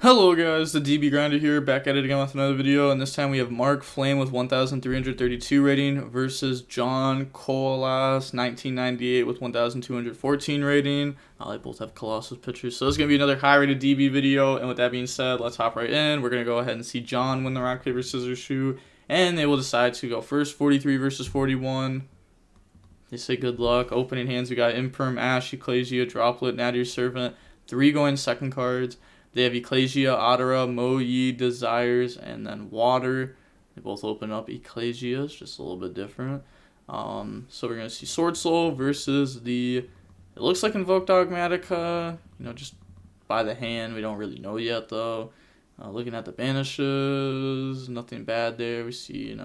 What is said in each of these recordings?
Hello guys, the DB Grinder here, back at it again with another video, and this time we have Mark Flame with 1,332 rating versus John Colas 1998 with 1,214 rating. They both have Colossus pictures, so this is going to be another high rated DB video, and with that being said, let's hop right in. We're going to go ahead and see John win the rock, paper, scissors, shoe, and they will decide to go first, 43 versus 41. They say good luck. Opening hands, we got Imperm, Ash, Ecclesia, Droplet, Nadir Servant, 3 going second cards. They have Ecclesia, Adara, Moyi, Desires, and then Water. They both open up Ecclesias, just a little bit different. So we're going to see SwordSoul versus it looks like Invoked Dogmatika, just by the hand. We don't really know yet, though. Looking at the banishes, nothing bad there. We see,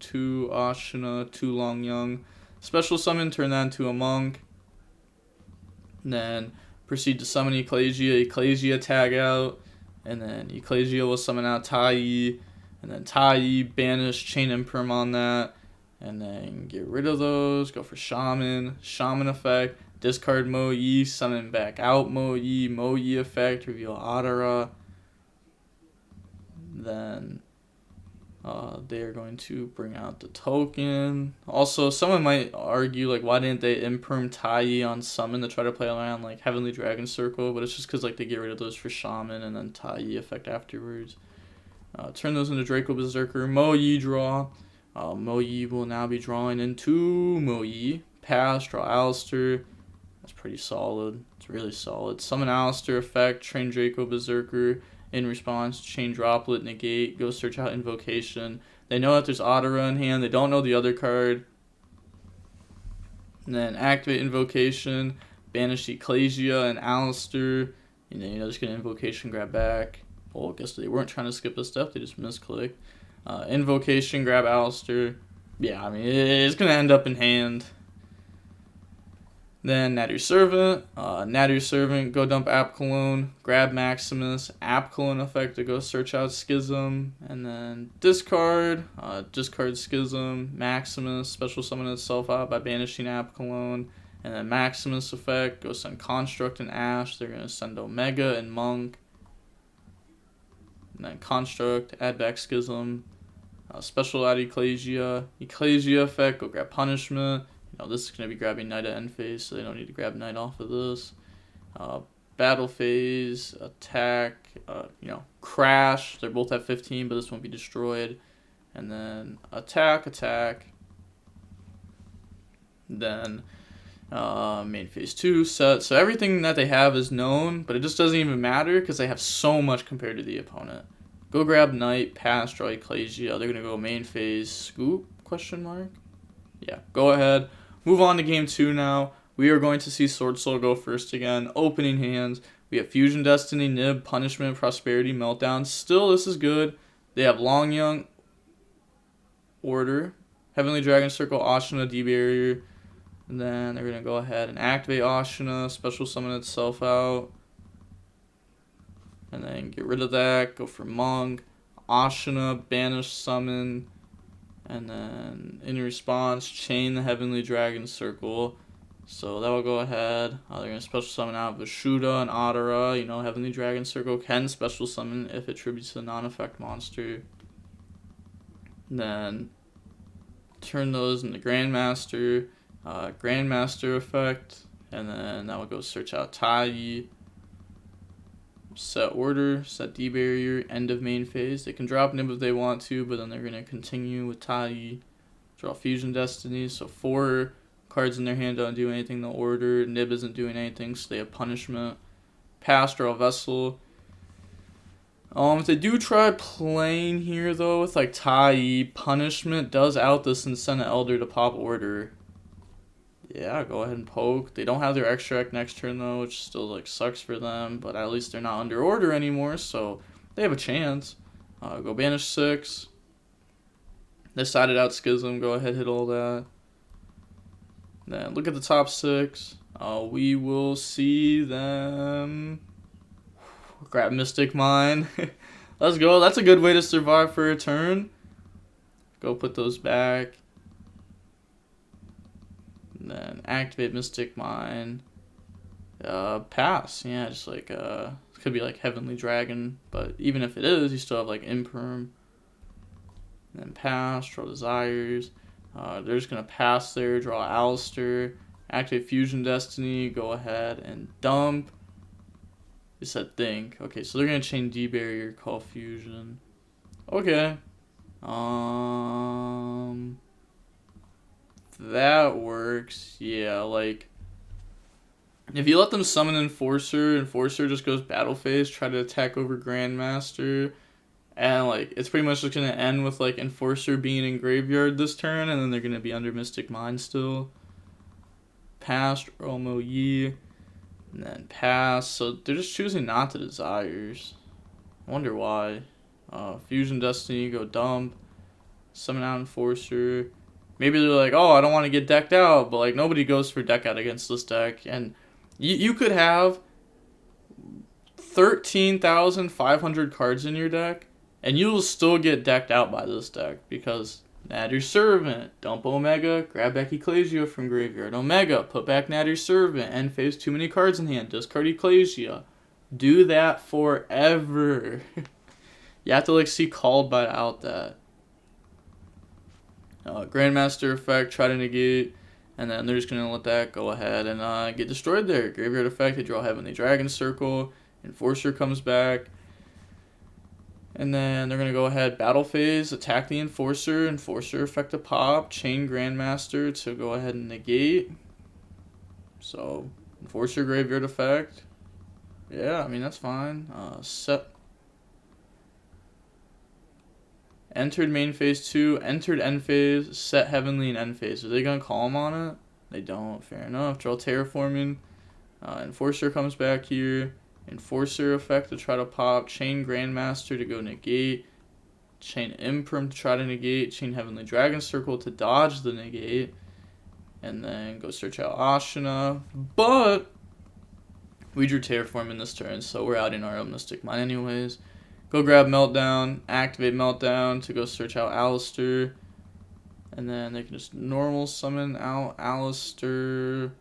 2 Ashina, 2 Longyang. Special summon, turn that into a monk. And then proceed to summon Ecclesia tag out, and then Ecclesia will summon out Tai, and then Tai banish Chain Imperm on that, and then get rid of those, go for Shaman effect, discard Moyi, summon back out Moyi effect, reveal Adara, then they are going to bring out the token. Also, someone might argue, why didn't they Imperm Tai on summon to try to play around, Heavenly Dragon Circle? But it's just because, they get rid of those for Shaman and then Tai effect afterwards. Turn those into Draco Berserker. Moyi draw. Moyi will now be drawing into Moyi. Pass, draw Alistair. That's pretty solid. It's really solid. Summon Alistair effect, train Draco Berserker. In response, chain Droplet, negate, go search out Invocation. They know that there's Adara in hand. They don't know the other card. And then activate Invocation, banish Ecclesia and Alistair. And then, just get an Invocation, grab back. Well, I guess they weren't trying to skip a step. They just misclicked. Invocation, grab Alistair. Yeah, it's going to end up in hand. Then Nadir Servant, go dump Apcalone, grab Maximus, Apcalone effect to go search out Schism, and then discard Schism, Maximus, special summon itself out by banishing Apcalone, and then Maximus effect, go send Construct and Ash, they're going to send Omega and Monk, and then Construct, add back Schism, special add Ecclesia effect, go grab Punishment. This is going to be grabbing Knight at end phase, so they don't need to grab Knight off of this. Battle phase, attack, crash. They're both at 15, but this won't be destroyed. And then attack. Then main phase 2 set. So everything that they have is known, but it just doesn't even matter because they have so much compared to the opponent. Go grab Knight, pass, draw Ecclesia. They're going to go main phase, scoop, question mark? Yeah, go ahead. Move on to game 2 now. We are going to see SwordSoul go first again. Opening hands. We have Fusion Destiny, Nib, Punishment, Prosperity, Meltdown. Still, this is good. They have Longyang, Order, Heavenly Dragon Circle, Ashina, D-Barrier. And then they're going to go ahead and activate Ashina, special summon itself out. And then get rid of that. Go for Monk, Ashina, banish, summon. And then, in response, chain the Heavenly Dragon Circle. So that will go ahead. They're going to special summon out Vishuda and Adara. Heavenly Dragon Circle can special summon if it tributes to a non-effect monster. Then, turn those into Grandmaster. Grandmaster effect. And then that will go search out Tai. Set order, set D-Barrier, end of main phase. They can drop Nib if they want to, but then they're going to continue with Tai. Draw Fusion Destiny, so 4 cards in their hand don't do anything to order. Nib isn't doing anything, so they have Punishment. Pass, draw Vessel. If they do try playing here, though, with Tai, Punishment does out this and send an Elder to pop order. Yeah, go ahead and poke. They don't have their extract next turn, though, which still, sucks for them. But at least they're not under order anymore, so they have a chance. Go banish 6. Decided out Schism. Go ahead, hit all that. Then look at the top 6. We will see them. Grab Mystic Mine. Let's go. That's a good way to survive for a turn. Go put those back. And then activate Mystic Mine. Pass. Yeah, just like kind could be like Heavenly Dragon, but even if it is, you still have like Imperm. And then pass, draw Desires. They're just going to pass there, draw Alistair, activate Fusion Destiny, go ahead and dump. It said think. Okay, so they're going to chain D-Barrier, call Fusion. Okay. That works. Yeah, like, if you let them summon Enforcer, Enforcer just goes Battle Phase, try to attack over Grandmaster. And, like, it's pretty much just going to end with, like, Enforcer being in Graveyard this turn, and then they're going to be under Mystic Mind still. Pass, Romo Yi, and then pass. So they're just choosing not to Desires. I wonder why. Fusion Destiny, go dump. Summon out Enforcer. Maybe they're like, oh, I don't want to get decked out, but, like, nobody goes for deck out against this deck. And you could have 13,500 cards in your deck, and you'll still get decked out by this deck because Nadir Servant, dump Omega, grab back Ecclesia from graveyard. Omega, put back Nadir Servant, end phase, too many cards in hand, discard Ecclesia. Do that forever. You have to like see called by out that. Grandmaster effect, try to negate, and then they're just going to let that go ahead and get destroyed there. Graveyard effect, they draw Heavenly Dragon Circle, Enforcer comes back. And then they're going to go ahead, Battle Phase, attack the Enforcer, Enforcer effect to pop, chain Grandmaster to go ahead and negate. So, Enforcer Graveyard effect. Yeah, I mean, that's fine. Set. Entered main phase 2, entered end phase, set Heavenly and end phase. Are they going to call them on it? They don't. Fair enough. Draw Terraforming. Enforcer comes back here. Enforcer effect to try to pop, chain Grandmaster to go negate, chain Imperm to try to negate, chain Heavenly Dragon Circle to dodge the negate, and then go search out Ashina. But we drew Terraform in this turn, so we're out in our Mystic Mind anyways. Go grab Meltdown, activate Meltdown to go search out Alistair, and then they can just normal summon out Alistair.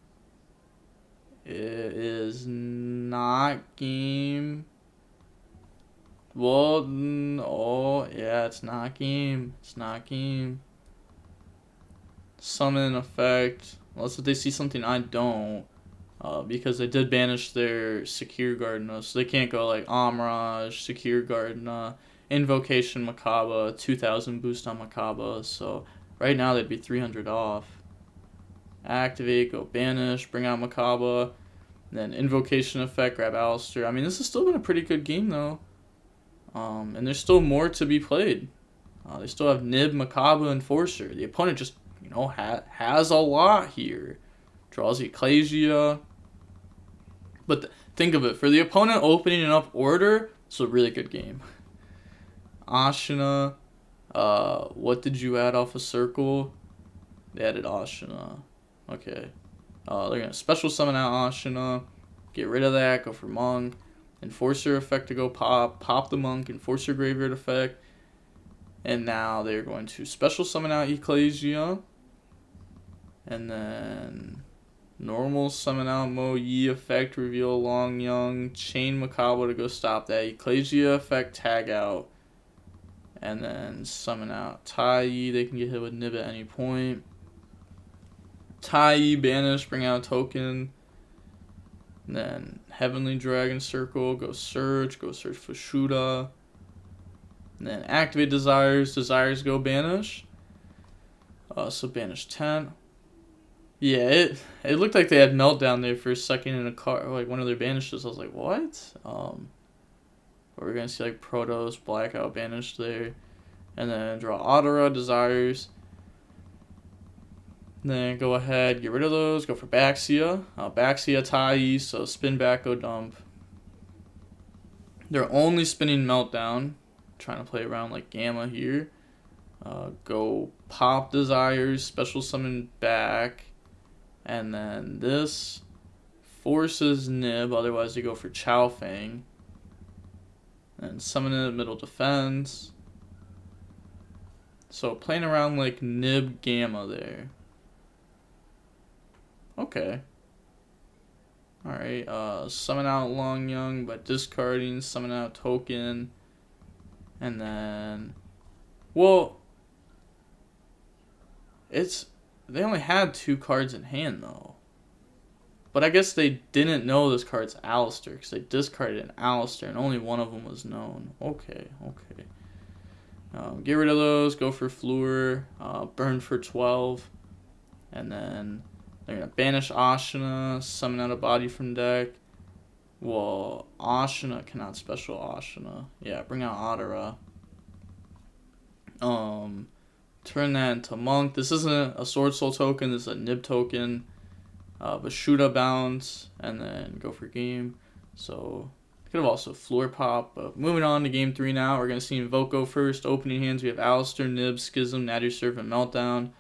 It is not game. Well, oh, yeah, it's not game. It's not game. Summon effect. Unless if they see something I don't. Because they did banish their Secure Gardener. So they can't go like Omrage, Secure Gardener, Invocation Makaba, 2000 boost on Makaba. So right now they'd be 300 off. Activate, go banish, bring out Makaba, then Invocation effect, grab Alistair. I mean, this has still been a pretty good game, though. And there's still more to be played. They still have Nib, Makaba, Enforcer. The opponent just, you know, has a lot here. Draws Ecclesia. But think of it. For the opponent opening up order, it's a really good game. Ashina. What did you add off a circle? They added Ashina. Okay. They're going to special summon out Ashina. Get rid of that. Go for Monk. Enforcer effect to go pop. Pop the Monk. Enforcer Graveyard effect. And now they're going to special summon out Ecclesia. And then normal summon out Mo Yi effect. Reveal Long Young. Chain Makaba to go stop that. Ecclesia effect. Tag out. And then summon out Tai. They can get hit with Nib at any point. Tai, banish, bring out a token. And then Heavenly Dragon Circle, go search for Shuda. And then activate Desires, Desires go banish. So banish 10. Yeah, it looked like they had Meltdown there for a second in a car, like one of their banishes. I was like, what? We're gonna see like Protoss, Blackout banished there. And then draw Audora, Desires. Then go ahead, get rid of those, go for Baxia. Baxia, Tai, so spin back, go dump. They're only spinning Meltdown. Trying to play around like Gamma here. Go pop Desires, special summon back. And then this forces Nib, otherwise they go for Chow Fang. And summon it, middle defense. So playing around like Nib Gamma there. Okay. Alright, summon out Long Young by discarding, summon out token, and then, well, they only had 2 cards in hand though. But I guess they didn't know this card's Alistair, because they discarded an Alistair, and only one of them was known. Okay. Get rid of those, go for Fleur, burn for 12, and then they're going to banish Ashina, summon out a body from deck. Well, Ashina cannot special Ashina. Yeah, bring out Adara. Turn that into Monk. This isn't a SwordSoul token, this is a Nib token. Vashuda bounce, and then go for game. So, could have also Floor Pop. But moving on to game 3 now, we're going to see Invoke go first. Opening hands, we have Alistair, Nib, Schism, Natty Serve, and Meltdown.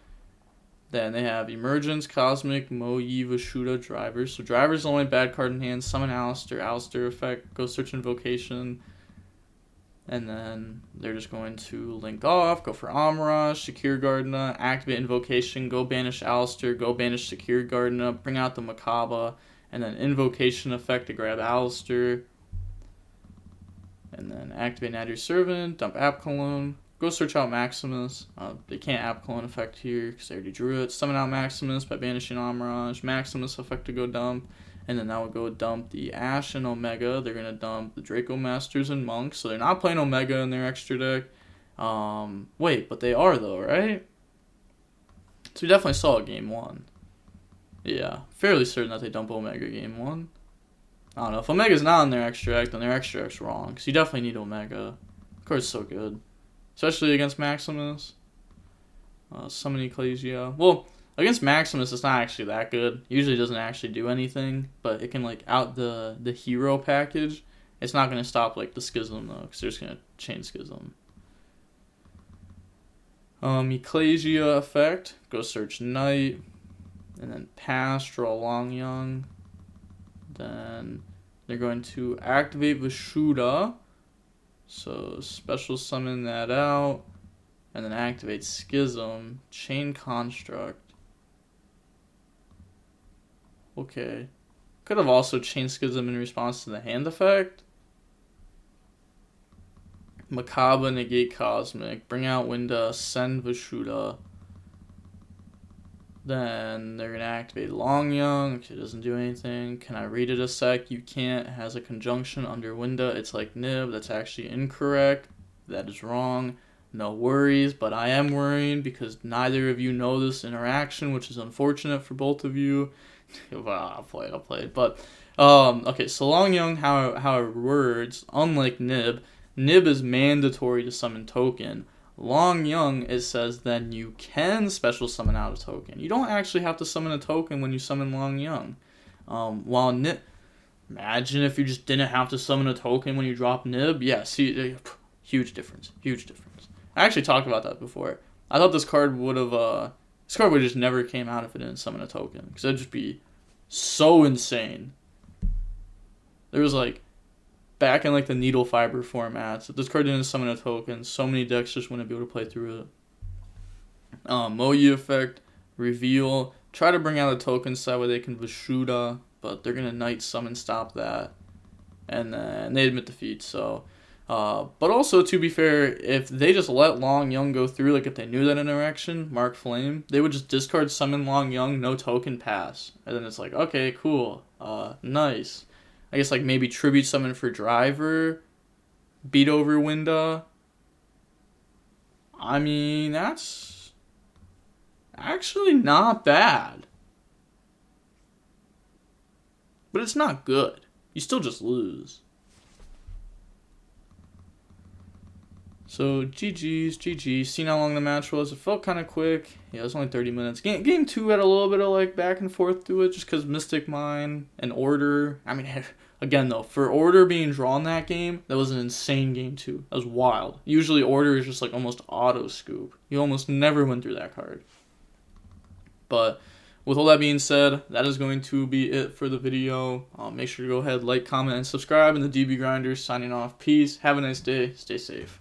Then they have Emergence, Cosmic, Moyi, Vashuda, Drivers. So Drivers the only bad card in hand. Summon Alistair, Alistair effect, go search Invocation. And then they're just going to link off, go for Amaraj, Secure Gardena, activate Invocation, go banish Alistair, go banish Secure Gardena, bring out the Makaba, and then Invocation effect to grab Alistair. And then activate Nadir Servant, dump App Cologne, go search out Maximus. They can't App Cologne effect here because they already drew it. Summon out Maximus by banishing Amaraj, Maximus effect to go dump. And then that would go dump the Ash and Omega. They're going to dump the Draco Masters and Monks. So they're not playing Omega in their extra deck. Wait, but they are though, right? So we definitely saw it game 1. Yeah, fairly certain that they dump Omega game 1. I don't know. If Omega's not in their extra deck, then their extra deck's wrong. Because you definitely need Omega. Of course, it's so good. Especially against Maximus. Summon Ecclesia. Well, against Maximus, it's not actually that good. Usually doesn't actually do anything, but it can like out the hero package. It's not going to stop like the Schism though, because they're just going to chain Schism. Ecclesia effect, go search Knight, and then pass, draw Long Young. Then they're going to activate Vashuda, so special summon that out, and then activate Schism, chain Construct. Okay. Could have also chain Schism in response to the hand effect. Makaba, negate Cosmic, bring out Winda, send Vashuda. Then they're going to activate Long Young, which it doesn't do anything. Can I read it a sec? You can't. It has a conjunction under Winda. It's like Nib. That's actually incorrect. That is wrong. No worries, but I am worrying because neither of you know this interaction, which is unfortunate for both of you. Well, I'll play it. But, okay, so Long Young, how it words, unlike Nib is mandatory to summon token. Long Young, it says then you can special summon out a token. You don't actually have to summon a token when you summon Long Young. While Nib, imagine if you just didn't have to summon a token when you drop Nib. Yeah, see, huge difference. I actually talked about that before. I thought this card would have just never came out if it didn't summon a token, because that'd just be so insane. There was like, back in like the needle fiber formats, if this card didn't summon a token, so many decks just wouldn't be able to play through it. Moyi effect, reveal, try to bring out a token side where they can Vashuda, but they're gonna Night Summon, stop that, and then they admit defeat. So, but also to be fair, if they just let Long Young go through, like if they knew that interaction, Mark Flame, they would just discard summon Long Young, no token, pass, and then it's like, okay, cool, nice. I guess like maybe tribute summon for Driver, beat over Winda. I mean, that's actually not bad. But it's not good. You still just lose. So GG's. Seen how long the match was. It felt kind of quick. Yeah, it was only 30 minutes. Game 2 had a little bit of like back and forth to it, just because Mystic Mine and Order. I mean, again though, for Order being drawn that game, that was an insane game 2. That was wild. Usually Order is just like almost auto scoop. You almost never win through that card. But with all that being said, that is going to be it for the video. Make sure to go ahead, like, comment, and subscribe. And the DB Grinders signing off. Peace. Have a nice day. Stay safe.